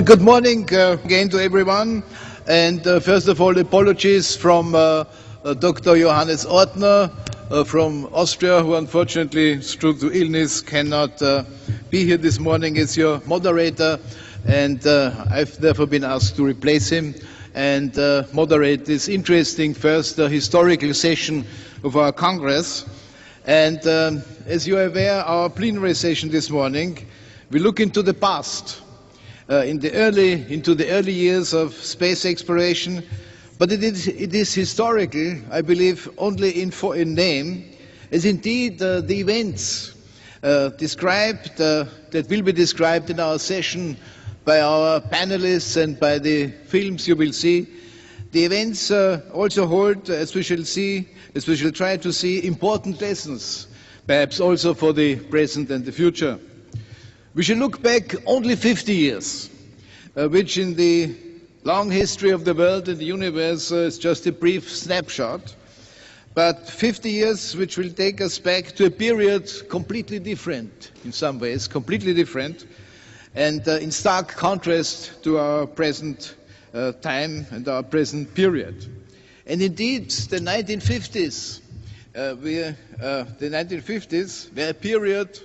Good morning again to everyone, and first of all apologies from Dr. Johannes Ortner from Austria, who unfortunately, due to illness, cannot be here this morning as your moderator, and I've therefore been asked to replace him and moderate this interesting first historical session of our Congress. And as you are aware, our plenary session this morning, we look into the past, into the early years of space exploration, but it is historical, I believe, only in name, as indeed the events described, that will be described in our session by our panelists and by the films you will see. The events also hold, as we shall try to see, important lessons, perhaps also for the present and the future. We shall look back only 50 years, which in the long history of the world and the universe is just a brief snapshot, but 50 years which will take us back to a period completely different, in some ways, completely different, and in stark contrast to our present time and our present period. And indeed, the 1950s were a period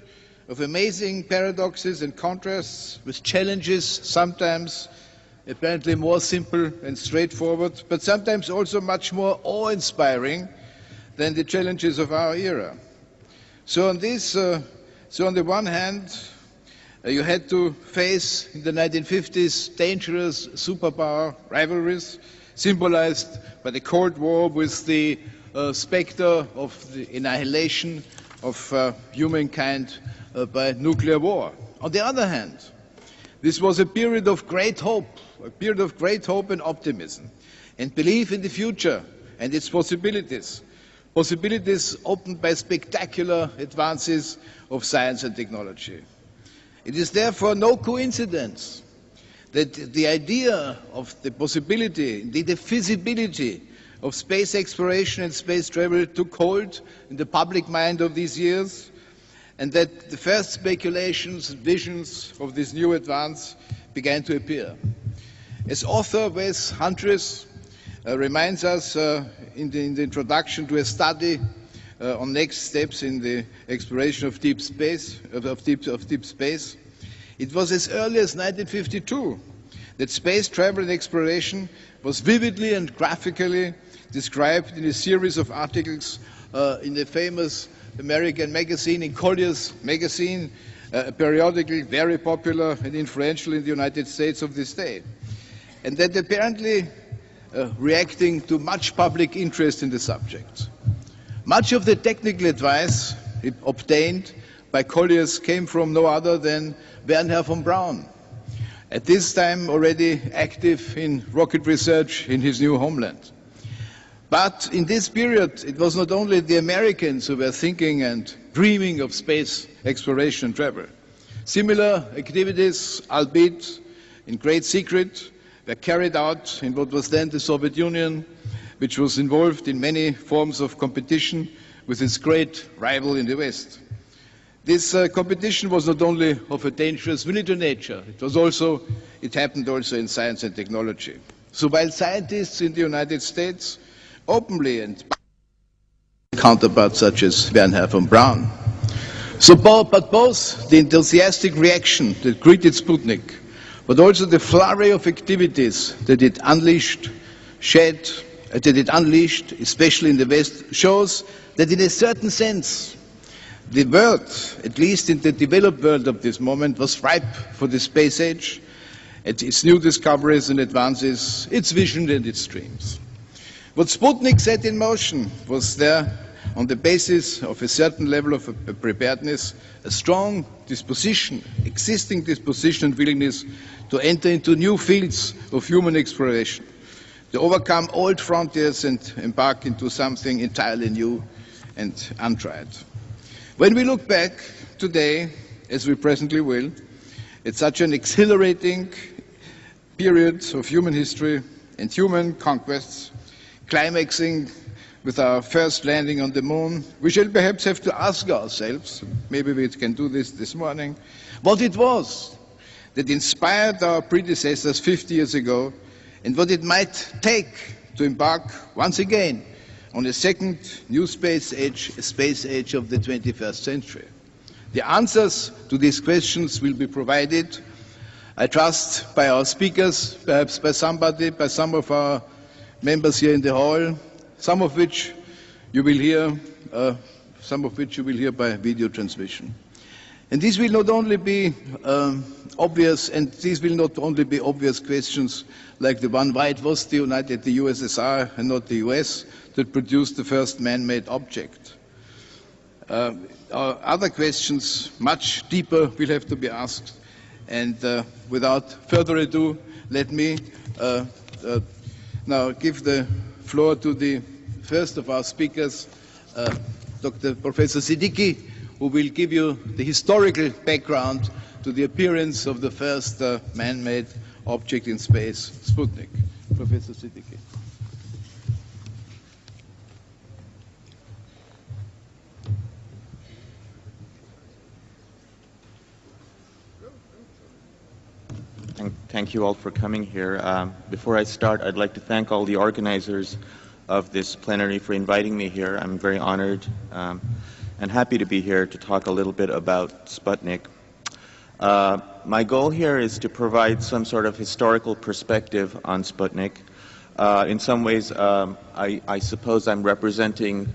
of amazing paradoxes and contrasts, with challenges sometimes apparently more simple and straightforward, but sometimes also much more awe-inspiring than the challenges of our era. So on the one hand, you had to face in the 1950s dangerous superpower rivalries, symbolized by the Cold War with the specter of the annihilation of humankind by nuclear war. On the other hand, this was a period of great hope and optimism, and belief in the future and its possibilities opened by spectacular advances of science and technology. It is therefore no coincidence that the idea of the possibility, indeed the feasibility of space exploration and space travel took hold in the public mind of these years, and that the first speculations and visions of this new advance began to appear. As author Wes Huntress reminds us in the introduction to a study on next steps in the exploration of deep space, it was as early as 1952 that space travel and exploration was vividly and graphically described in a series of articles in the famous American magazine, in Collier's magazine, a periodical very popular and influential in the United States of this day. And that apparently reacting to much public interest in the subject. Much of the technical advice it obtained by Collier's came from no other than Wernher von Braun, at this time already active in rocket research in his new homeland. But in this period, it was not only the Americans who were thinking and dreaming of space exploration and travel. Similar activities, albeit in great secret, were carried out in what was then the Soviet Union, which was involved in many forms of competition with its great rival in the West. This competition was not only of a dangerous military nature, it happened also in science and technology. So while scientists in the United States openly and counterparts such as Wernher von Braun. But both the enthusiastic reaction that greeted Sputnik, but also the flurry of activities that it unleashed, especially in the West, shows that in a certain sense, the world, at least in the developed world of this moment, was ripe for the space age, and its new discoveries and advances, its vision and its dreams. What Sputnik set in motion was there, on the basis of a certain level of preparedness, a strong disposition, existing disposition and willingness to enter into new fields of human exploration, to overcome old frontiers and embark into something entirely new and untried. When we look back today, as we presently will, at such an exhilarating period of human history and human conquests, climaxing with our first landing on the moon, we shall perhaps have to ask ourselves, maybe we can do this morning, what it was that inspired our predecessors 50 years ago, and what it might take to embark once again on a second new space age, a space age of the 21st century. The answers to these questions will be provided, I trust, by our speakers, perhaps by some of our members here in the hall, some of which you will hear by video transmission. And these will not only be obvious questions like the one, why it was the USSR and not the US that produced the first man-made object. Other questions, much deeper, will have to be asked. And without further ado, let me now give the floor to the first of our speakers, Professor Siddiqui, who will give you the historical background to the appearance of the first man-made object in space, Sputnik. Professor Siddiqui. Thank you all for coming here. Before I start, I'd like to thank all the organizers of this plenary for inviting me here. I'm very honored and happy to be here to talk a little bit about Sputnik. My goal here is to provide some sort of historical perspective on Sputnik. In some ways, I suppose I'm representing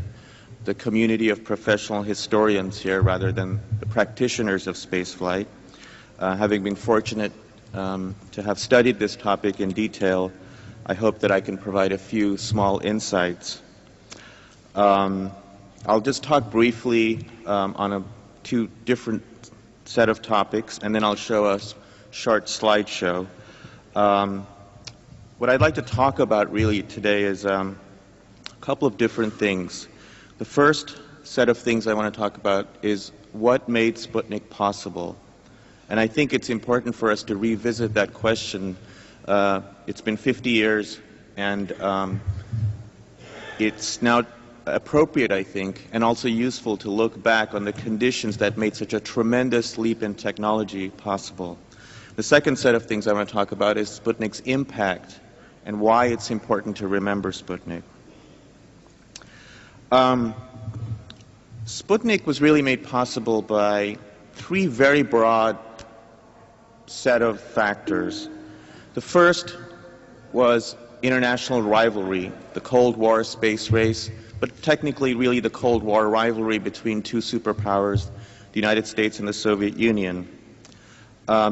the community of professional historians here rather than the practitioners of spaceflight. Having been fortunate to have studied this topic in detail, I hope that I can provide a few small insights. I'll just talk briefly on two different set of topics, and then I'll show a short slideshow. What I'd like to talk about really today is a couple of different things. The first set of things I want to talk about is what made Sputnik possible. And I think it's important for us to revisit that question. It's been 50 years, and it's now appropriate, I think, and also useful to look back on the conditions that made such a tremendous leap in technology possible. The second set of things I want to talk about is Sputnik's impact and why it's important to remember Sputnik. Sputnik was really made possible by three very broad set of factors. The first was international rivalry, the Cold War space race, but technically really the Cold War rivalry between two superpowers, the United States and the Soviet Union.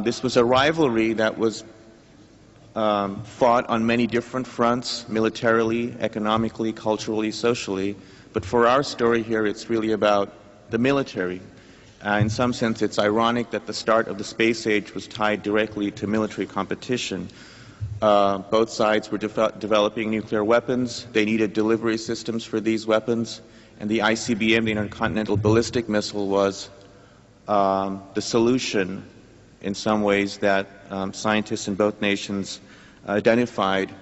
This was a rivalry that was fought on many different fronts, militarily, economically, culturally, socially, but for our story here it's really about the military. In some sense, it's ironic that the start of the space age was tied directly to military competition. Both sides were developing nuclear weapons. They needed delivery systems for these weapons. And the ICBM, the Intercontinental Ballistic Missile, was the solution in some ways that scientists in both nations identified.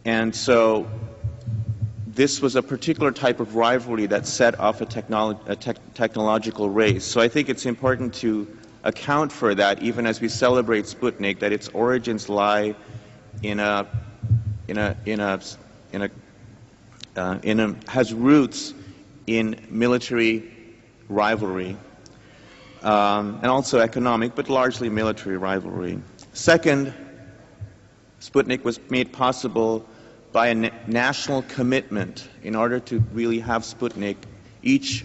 And so this was a particular type of rivalry that set off a technological race. So I think it's important to account for that, even as we celebrate Sputnik, that its origins lie has roots in military rivalry and also economic, but largely military rivalry. Second, Sputnik was made possible by a national commitment. In order to really have Sputnik, each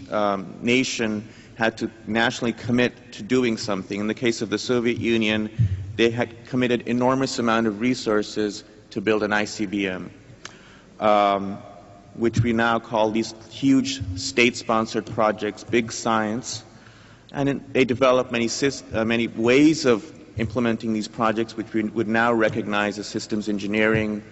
nation had to nationally commit to doing something. In the case of the Soviet Union, they had committed enormous amount of resources to build an ICBM, which we now call these huge state-sponsored projects, big science. And they developed many ways of implementing these projects, which we would now recognize as systems engineering,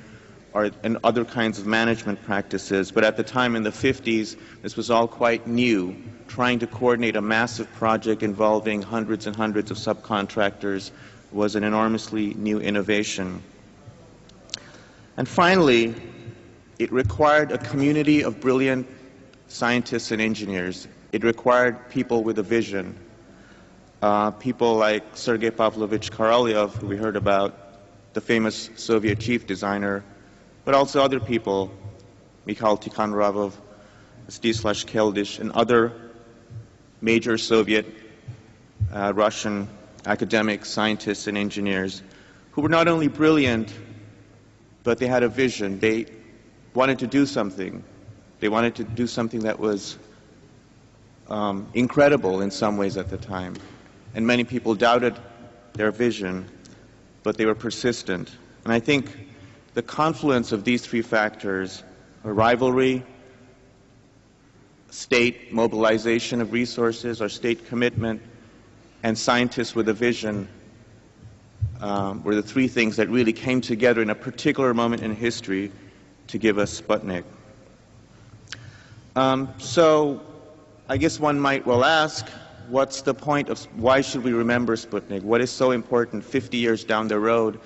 and other kinds of management practices. But at the time in the 50s, this was all quite new. Trying to coordinate a massive project involving hundreds and hundreds of subcontractors was an enormously new innovation. And finally, it required a community of brilliant scientists and engineers. It required people with a vision. People like Sergei Pavlovich Korolev, who we heard about, the famous Soviet chief designer, but also other people, Mikhail Tikhonravov, Stislav Keldysh, and other major Soviet, Russian academics, scientists, and engineers who were not only brilliant, but they had a vision. They wanted to do something. They wanted to do something that was incredible in some ways at the time. And many people doubted their vision, but they were persistent. And I think the confluence of these three factors, a rivalry, state mobilization of resources, or state commitment, and scientists with a vision, were the three things that really came together in a particular moment in history to give us Sputnik. So I guess one might well ask, what's the point of, why should we remember Sputnik? What is so important 50 years down the road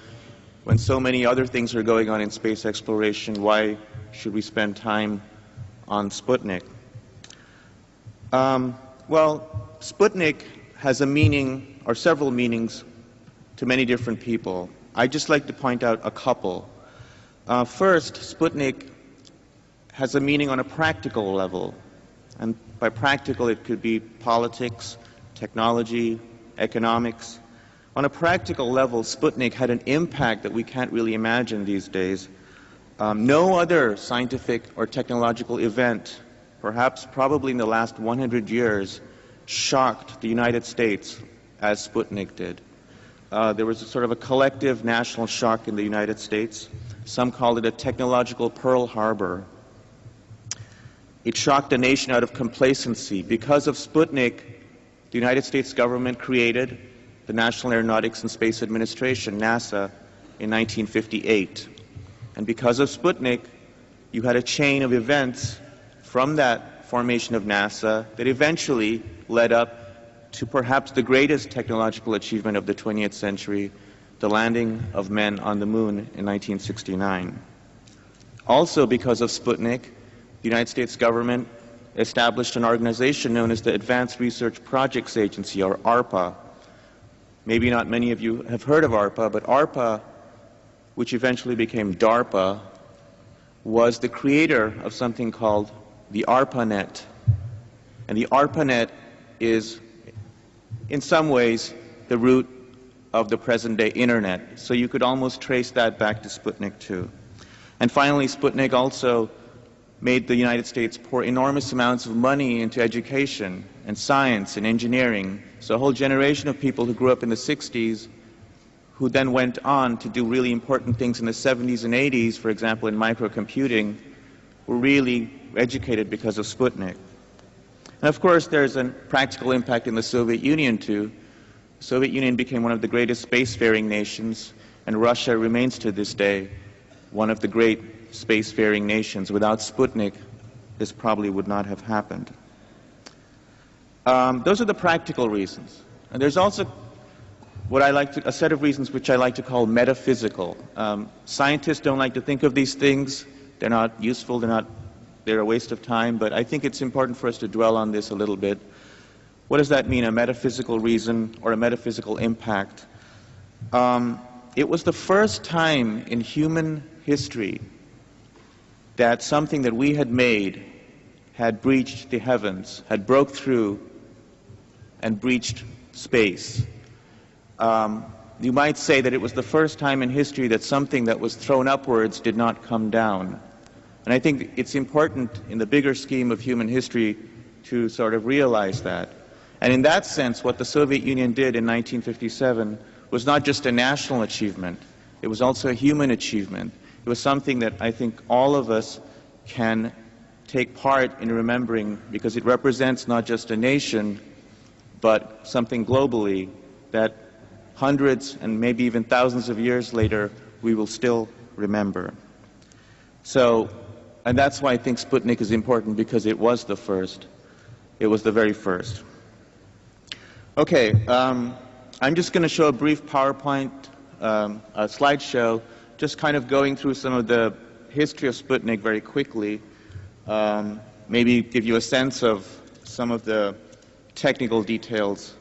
when so many other things are going on in space exploration? Why should we spend time on Sputnik? Well, Sputnik has a meaning, or several meanings, to many different people. I'd just like to point out a couple. First, Sputnik has a meaning on a practical level. And by practical, it could be politics, technology, economics. On a practical level, Sputnik had an impact that we can't really imagine these days. No other scientific or technological event, probably in the last 100 years, shocked the United States as Sputnik did. There was a sort of a collective national shock in the United States. Some called it a technological Pearl Harbor. It shocked a nation out of complacency. Because of Sputnik, the United States government created the National Aeronautics and Space Administration, NASA, in 1958. And because of Sputnik, you had a chain of events from that formation of NASA that eventually led up to perhaps the greatest technological achievement of the 20th century, the landing of men on the moon in 1969. Also because of Sputnik, the United States government established an organization known as the Advanced Research Projects Agency, or ARPA. Maybe not many of you have heard of ARPA, but ARPA, which eventually became DARPA, was the creator of something called the ARPANET. And the ARPANET is, in some ways, the root of the present-day Internet. So you could almost trace that back to Sputnik, too. And finally, Sputnik also made the United States pour enormous amounts of money into education and science and engineering. So a whole generation of people who grew up in the 60s, who then went on to do really important things in the 70s and 80s, for example, in microcomputing, were really educated because of Sputnik. And of course, there's a practical impact in the Soviet Union, too. The Soviet Union became one of the greatest spacefaring nations, and Russia remains to this day one of the great spacefaring nations. Without Sputnik, this probably would not have happened. Those are the practical reasons. And there's also a set of reasons which I like to call metaphysical. Scientists don't like to think of these things. They're not useful, they're a waste of time, but I think it's important for us to dwell on this a little bit. What does that mean, a metaphysical reason or a metaphysical impact? It was the first time in human history that something that we had made had breached the heavens, had broke through and breached space. You might say that it was the first time in history that something that was thrown upwards did not come down. And I think it's important in the bigger scheme of human history to sort of realize that. And in that sense, what the Soviet Union did in 1957 was not just a national achievement, it was also a human achievement. It was something that I think all of us can take part in remembering, because it represents not just a nation, but something globally that hundreds and maybe even thousands of years later we will still remember. So, and that's why I think Sputnik is important, because it was the first. It was the very first. Okay, I'm just going to show a brief PowerPoint, a slideshow, just kind of going through some of the history of Sputnik very quickly, maybe give you a sense of some of the technical details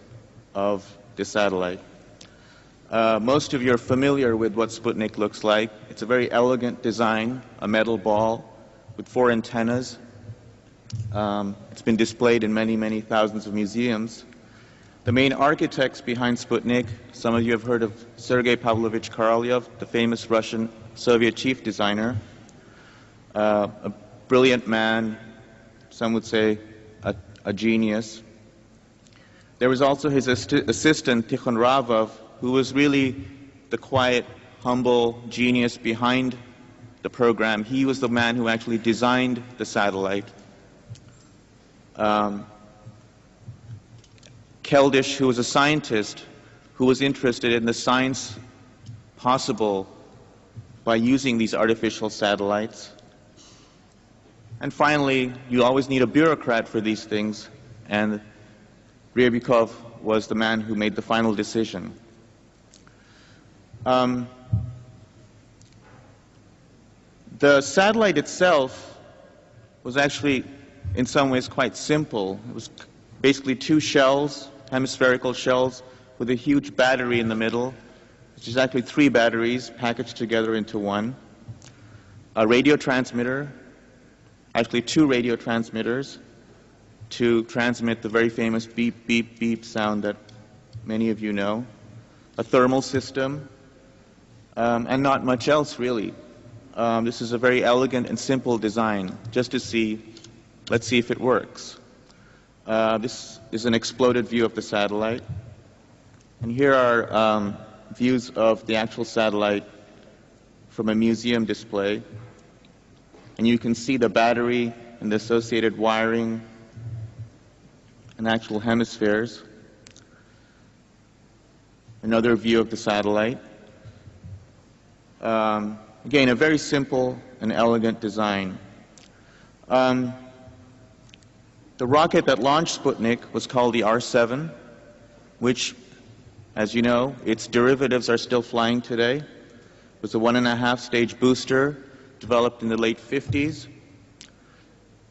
of the satellite. Most of you are familiar with what Sputnik looks like. It's a very elegant design, a metal ball with 4 antennas. It's been displayed in many, many thousands of museums. The main architects behind Sputnik, some of you have heard of Sergei Pavlovich Korolev, the famous Russian Soviet chief designer, a brilliant man, some would say a genius. There was also his assistant, Tikhon Ravov, who was really the quiet, humble genius behind the program. He was the man who actually designed the satellite. Keldysh, who was a scientist who was interested in the science possible by using these artificial satellites. And finally, you always need a bureaucrat for these things, and Ryabikov was the man who made the final decision. The satellite itself was actually, in some ways, quite simple. It was basically 2 shells, hemispherical shells, with a huge battery in the middle, which is actually 3 batteries packaged together into one. A radio transmitter, actually 2 radio transmitters, to transmit the very famous beep, beep, beep sound that many of you know. A thermal system, and not much else, really. This is a very elegant and simple design, just to see, let's see if it works. This is an exploded view of the satellite. And here are views of the actual satellite from a museum display. And you can see the battery and the associated wiring and actual hemispheres. Another view of the satellite. Again, a very simple and elegant design. The rocket that launched Sputnik was called the R-7, which, as you know, its derivatives are still flying today. It was a 1.5 stage booster developed in the late 50s.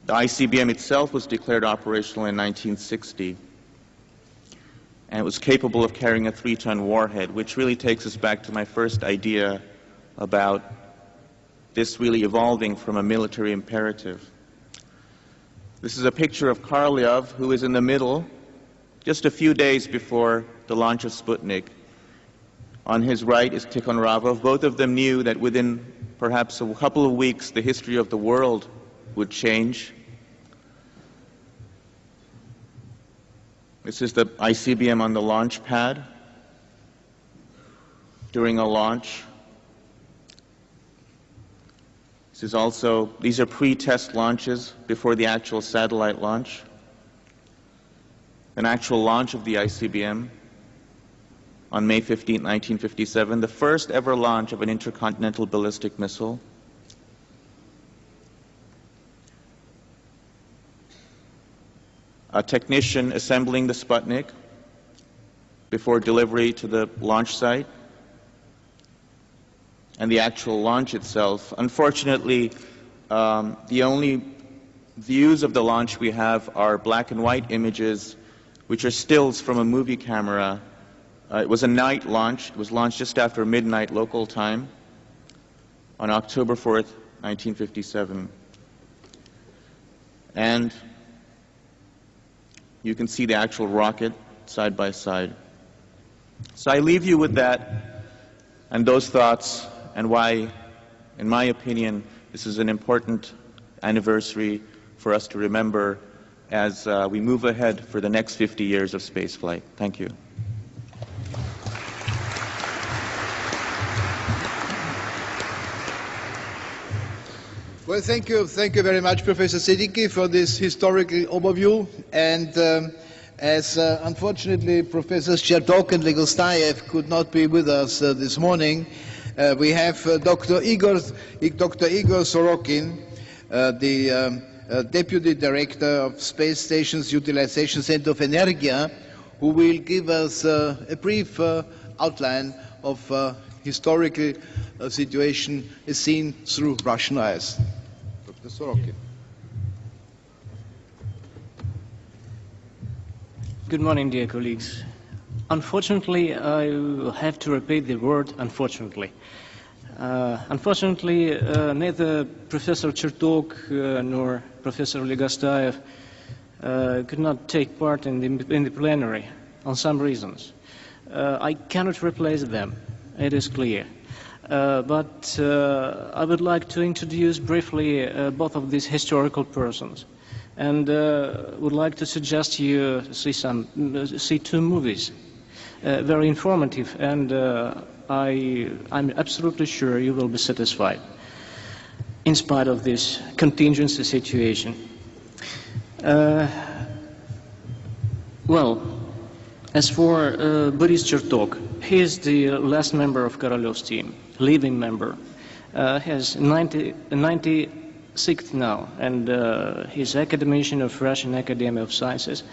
The ICBM itself was declared operational in 1960. And it was capable of carrying a 3-ton warhead, which really takes us back to my first idea about this really evolving from a military imperative. This is a picture of Korolev, who is in the middle, just a few days before the launch of Sputnik. On his right is Tikhon Ravov. Both of them knew that within perhaps a couple of weeks, the history of the world would change. This is the ICBM on the launch pad during a launch. These are pre-test launches before the actual satellite launch. An actual launch of the ICBM on May 15, 1957, the first ever launch of an intercontinental ballistic missile. A technician assembling the Sputnik before delivery to the launch site, and the actual launch itself. Unfortunately, the only views of the launch we have are black and white images, which are stills from a movie camera. It was a night launch. It was launched just after midnight local time on October 4th, 1957. And you can see the actual rocket side by side. So I leave you with that and those thoughts, and why, in my opinion, this is an important anniversary for us to remember as we move ahead for the next 50 years of spaceflight. Thank you. Well, thank you very much, Professor Siddiqui, for this historical overview. And as unfortunately Professors Chertok and Legostayev could not be with us this morning, we have Dr. Igor Sorokin, the Deputy Director of Space Station's Utilization Center of Energia, who will give us a brief outline of historical situation as seen through Russian eyes. Dr. Sorokin. Good morning, dear colleagues. Unfortunately, I will have to repeat the word unfortunately. Unfortunately, neither Professor Chertok nor Professor Legostayev could not take part in the plenary on some reasons. I cannot replace them, it is clear. But I would like to introduce briefly both of these historical persons, and would like to suggest you see two movies, very informative, and I'm absolutely sure you will be satisfied, in spite of this contingency situation. Well, as for Boris Chertok, he is the last member of Korolyov's team, living member. He is 96th now, and he's academician of Russian Academy of Sciences.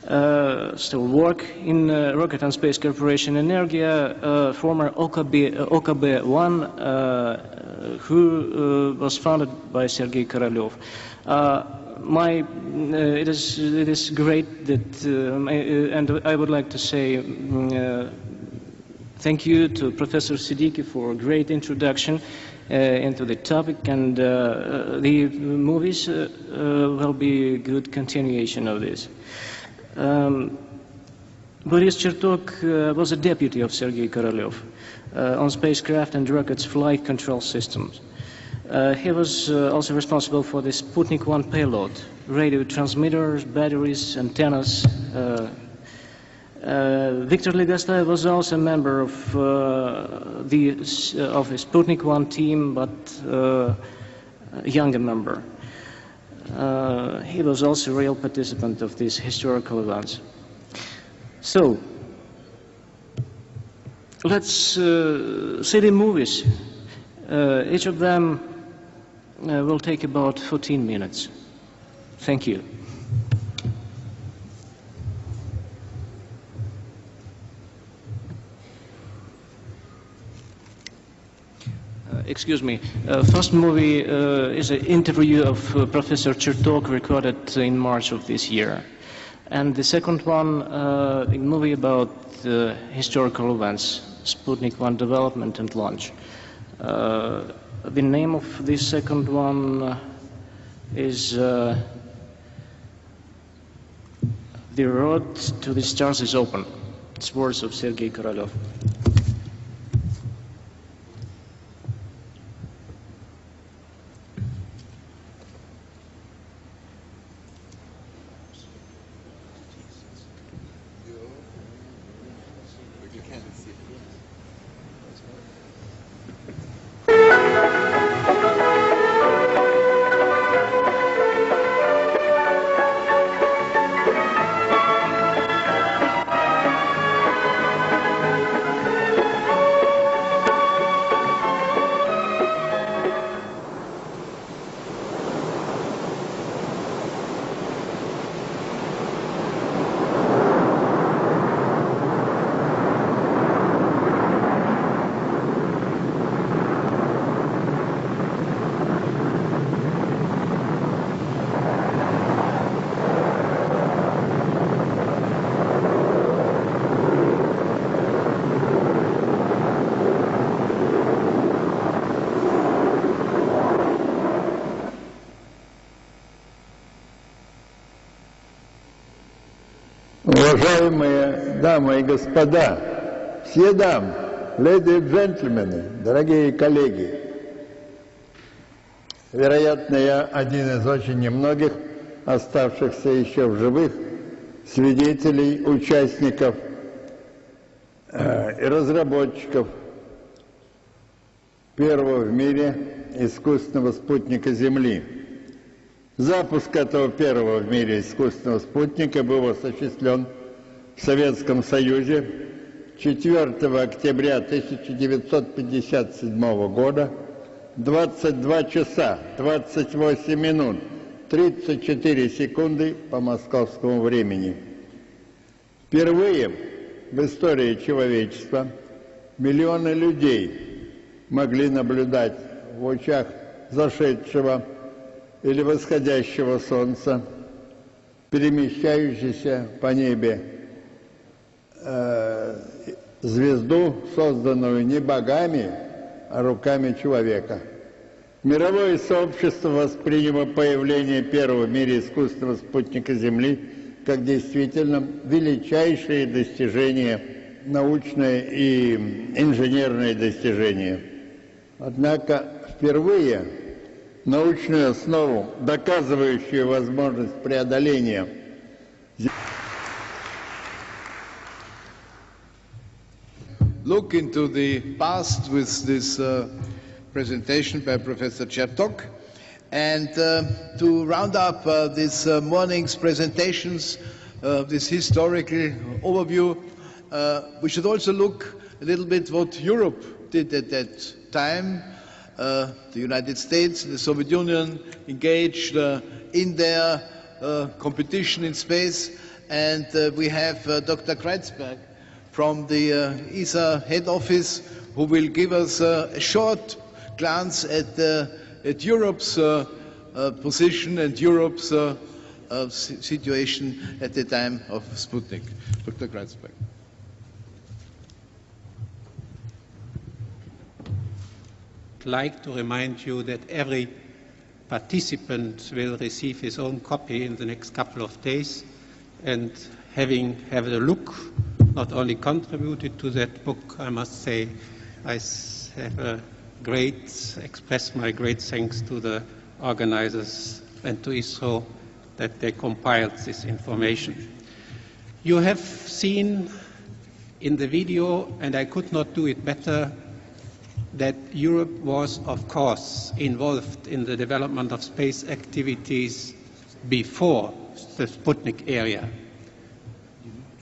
Still work in Rocket and Space Corporation Energia, former OKB-1, who was founded by Sergei Korolyov. It is great that, and I would like to say thank you to Professor Siddiqui for a great introduction into the topic, and the movies will be a good continuation of this. Boris Chertok was a deputy of Sergei Korolyov on spacecraft and rockets' flight control systems. He was also responsible for the Sputnik 1 payload, radio transmitters, batteries, antennas. Victor Legostayev was also a member of the Sputnik 1 team, but a younger member. He was also a real participant of these historical events. So, let's see the movies. Each of them will take about 14 minutes. Thank you. Excuse me. First movie is an interview of Professor Chertok recorded in March of this year. And the second one, a movie about historical events, Sputnik 1 development and launch. The name of the second one is The Road to the Stars is Open. It's words of Sergei Korolyov. Уважаемые дамы и господа, все дамы, леди и джентльмены, дорогие коллеги, вероятно, я один из очень немногих оставшихся еще в живых свидетелей, участников и разработчиков первого в мире искусственного спутника Земли. Запуск этого первого в мире искусственного спутника был осуществлен в Советском Союзе 4 октября 1957 года, 22 часа 28 минут 34 секунды по московскому времени. Впервые в истории человечества миллионы людей могли наблюдать в лучах зашедшего или восходящего солнца, перемещающийся по небе звезду, созданную не богами, а руками человека. Мировое сообщество восприняло появление первого в мире искусственного спутника Земли как действительно величайшее достижение, научное и инженерное достижение. Однако впервые научную основу, доказывающую возможность преодоления look into the past with this presentation by Professor Chertok. And to round up this morning's presentations, this historical overview, we should also look a little bit what Europe did at that time. The United States, the Soviet Union engaged in their competition in space, and we have Dr. Kreitzberg from the ESA head office, who will give us a short glance at Europe's position and Europe's situation at the time of Sputnik. Dr. Kreitzberg. I'd like to remind you that every participant will receive his own copy in the next couple of days, and having had a look, not only contributed to that book, I must say I have express my great thanks to the organizers and to ISRO that they compiled this information. You have seen in the video, and I could not do it better, that Europe was, of course, involved in the development of space activities before the Sputnik area.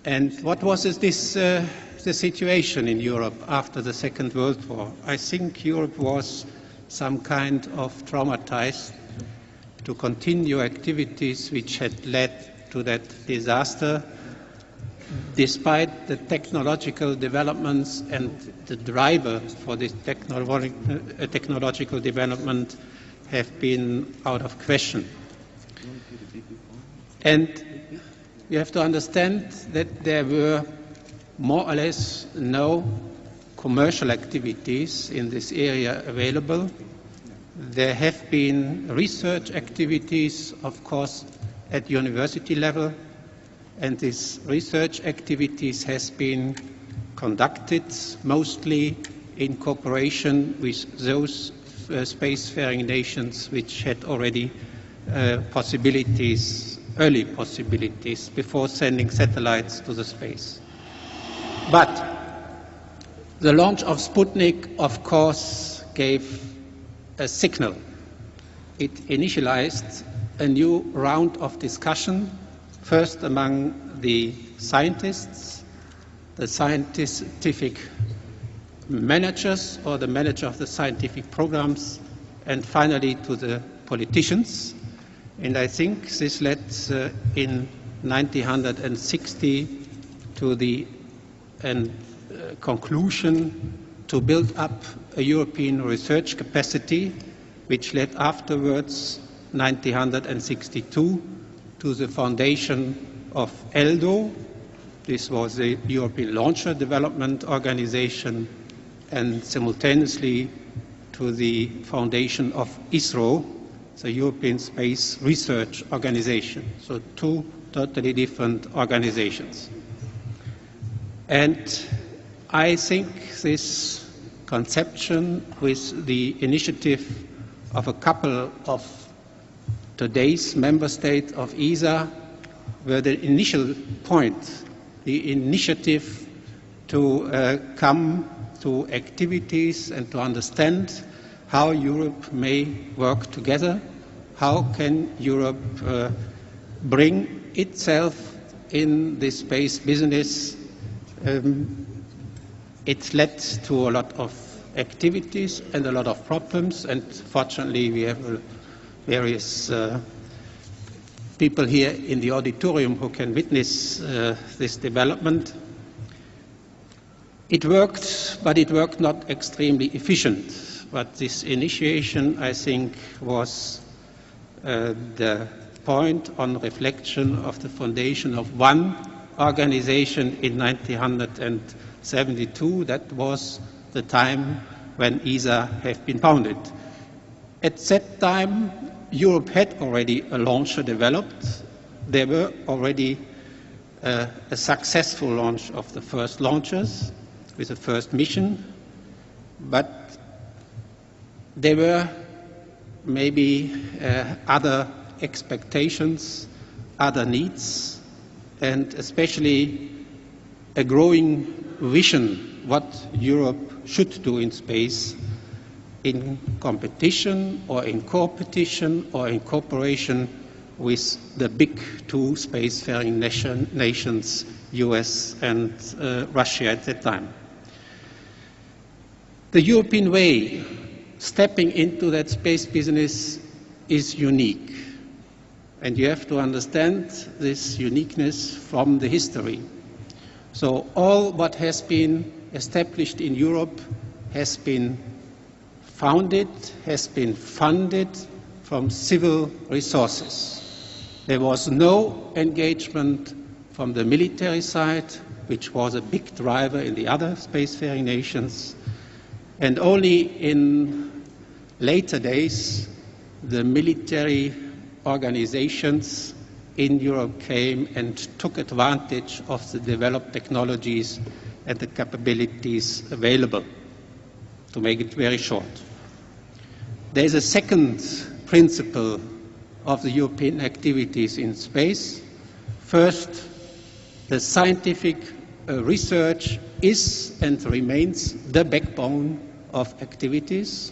And what was the situation in Europe after the Second World War? I think Europe was some kind of traumatized to continue activities which had led to that disaster, despite the technological developments, and the driver for this technological development have been out of question. And you have to understand that there were more or less no commercial activities in this area available. There have been research activities, of course, at university level, and these research activities has been conducted mostly in cooperation with those spacefaring nations which had already early possibilities before sending satellites to the space. But the launch of Sputnik, of course, gave a signal. It initialized a new round of discussion, first among the scientists, the scientific managers or the manager of the scientific programs, and finally to the politicians. And I think this led in 1960 to the conclusion to build up a European research capacity, which led afterwards, 1962, to the foundation of ELDO. This was the European Launcher Development Organization, and simultaneously to the foundation of ISRO, the European Space Research Organization. So two totally different organizations. And I think this conception with the initiative of a couple of today's member states of ESA were the initial point, the initiative to come to activities and to understand how Europe may work together, how can Europe bring itself in this space business. It led to a lot of activities and a lot of problems, and fortunately we have various people here in the auditorium who can witness this development. It worked, but it worked not extremely efficient. But this initiation, I think, was the point on reflection of the foundation of one organization in 1972. That was the time when ESA had been founded. At that time, Europe had already a launcher developed. There were already a successful launch of the first launchers with the first mission, but there were maybe other expectations, other needs, and especially a growing vision what Europe should do in space in competition or in co-opetition or in cooperation with the big two spacefaring nations, US and Russia at that time. The European way, stepping into that space business, is unique. And you have to understand this uniqueness from the history. So all what has been established in Europe has been founded, has been funded from civil resources. There was no engagement from the military side, which was a big driver in the other spacefaring nations. And only in later days, the military organizations in Europe came and took advantage of the developed technologies and the capabilities available, to make it very short. There is a second principle of the European activities in space. First, the scientific research is and remains the backbone of activities.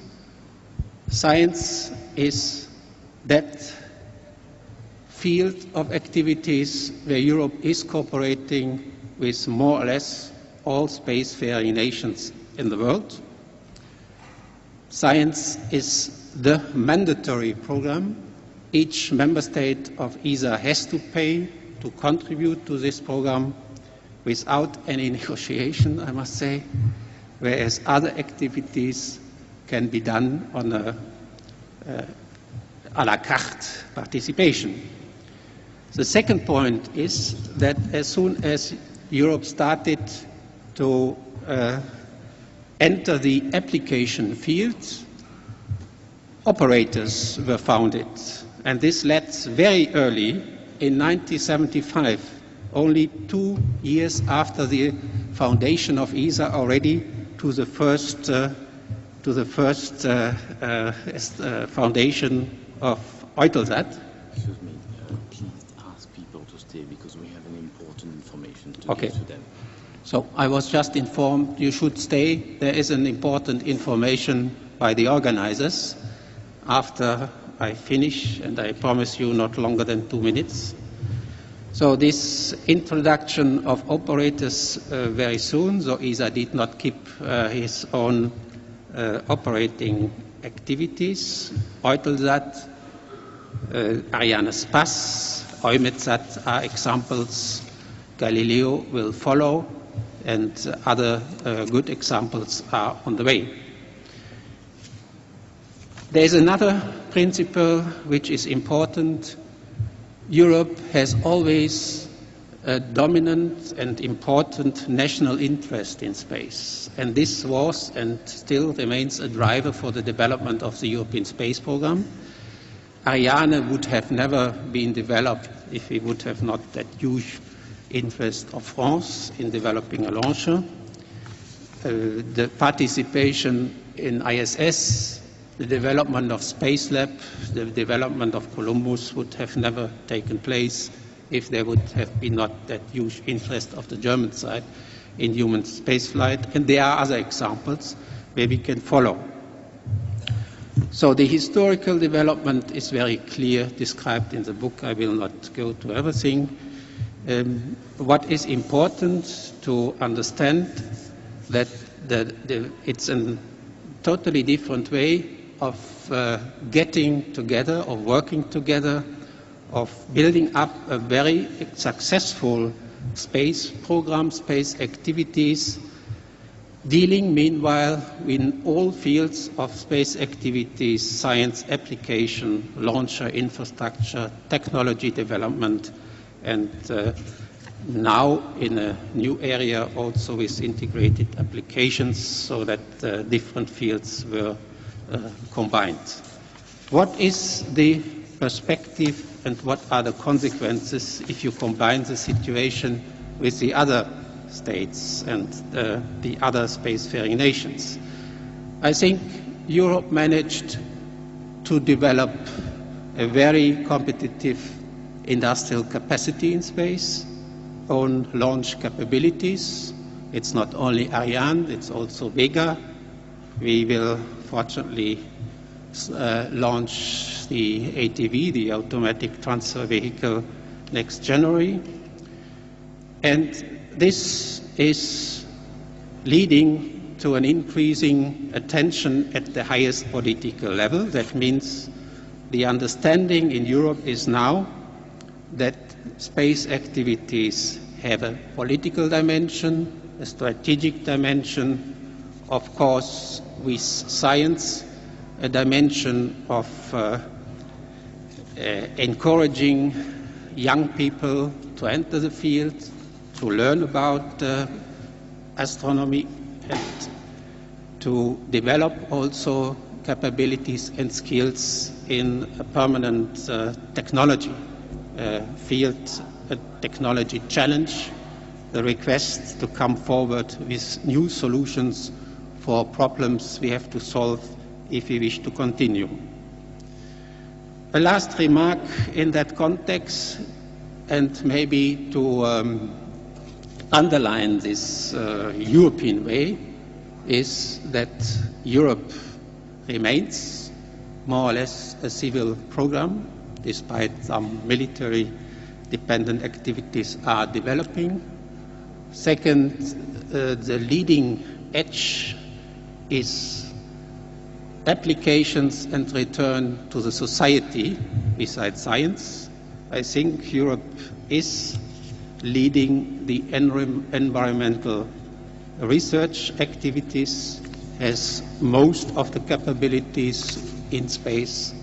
Science is that field of activities where Europe is cooperating with more or less all spacefaring nations in the world. Science is the mandatory program. Each member state of ESA has to pay to contribute to this program without any negotiation, I must say, whereas other activities can be done on a à la carte participation. The second point is that as soon as Europe started to enter the application fields, operators were founded. And this led very early, in 1975, only 2 years after the foundation of ESA, already to the first foundation of Eutelsat. Excuse me, please ask people to stay because we have an important information to Okay. give to them. So I was just informed you should stay. There is an important information by the organizers after I finish, and I promise you not longer than 2 minutes. So this introduction of operators very soon, so ESA did not keep his own operating activities. Eutelsat, Arianespace, EUMETSAT are examples. Galileo will follow, and other good examples are on the way. There is another principle which is important. Europe has always a dominant and important national interest in space, and this was and still remains a driver for the development of the European space program. Ariane would have never been developed if we would have not that huge interest of France in developing a launcher. The participation in ISS, the development of Space Lab, the development of Columbus would have never taken place if there would have been not that huge interest of the German side in human spaceflight. And there are other examples where we can follow. So the historical development is very clear, described in the book. I will not go to everything. What is important to understand that it's a totally different way of getting together, of working together, of building up a very successful space program, space activities, dealing meanwhile in all fields of space activities, science application, launcher infrastructure, technology development, and now in a new area also with integrated applications, so that different fields were combined. What is the perspective and what are the consequences if you combine the situation with the other states and the other spacefaring nations? I think Europe managed to develop a very competitive industrial capacity in space, own launch capabilities. It's not only Ariane, it's also Vega. We will fortunately launch the ATV, the Automatic Transfer Vehicle, next January. And this is leading to an increasing attention at the highest political level. That means the understanding in Europe is now that space activities have a political dimension, a strategic dimension, of course with science, a dimension of encouraging young people to enter the field, to learn about astronomy, and to develop also capabilities and skills in a permanent technology field, a technology challenge, the request to come forward with new solutions for problems we have to solve if we wish to continue. A last remark in that context, and maybe to underline this European way, is that Europe remains more or less a civil program, despite some military dependent activities are developing. Second, the leading edge is applications and return to the society besides science. I think Europe is leading the environmental research activities, has most of the capabilities in space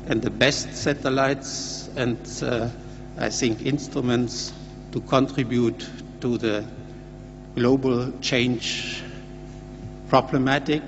and the best satellites and I think instruments to contribute to the global change problematic